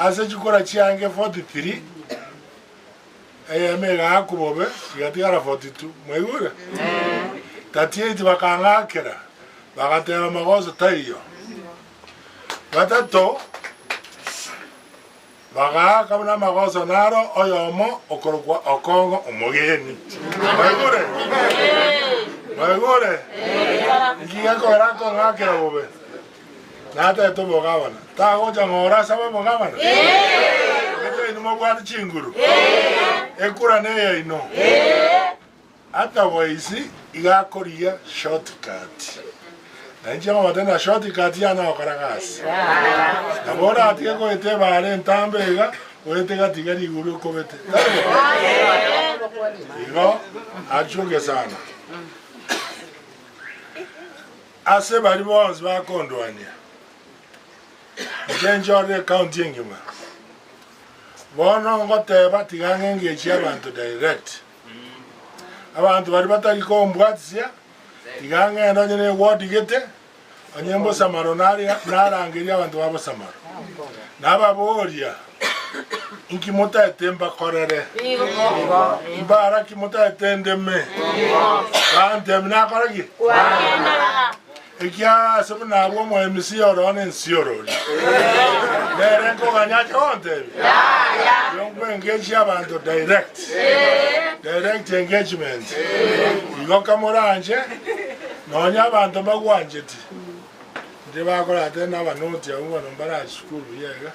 ase chikora chiange 43 mega akubobe igatigara 42 mwegura 38 bakangakera bagatera magozo taiyo batato baga kabuna magozo naro oyomo okorokwa okongo omogeni mwegure ngiga kora ko ngakera bobe nata to bogabana ta goja ngora sabe bogabana ino mabwati chinguru ekura ne ino ata waisi igakoria shortcut na njema matena shortcut yana okaragasi nabona atige ko ete bare ntambega oete gatigari guru kobete igo achuge sana ase bari bonzi bakondwania Jenjore county ngima. Bono ngoteba tigange ngechi abantu direct. Abantu bari batari ko mbwatsia tigange ndo nyene ward gete anyembo samaro narangiria abantu babo samaro. Nababoria inkimota etemba korere. Mbara kimota etendeme. Bande mna koragi. Ekia sabu na abo mo MC orone nsioroli. Nere ko ganyaje onte. Ya. Yongwe engage abantu direct. Direct engagement. Igo kamoranje. Nonya abantu bagwanje ti. Ndiba kola tena banoti ya uwa nombara school yega.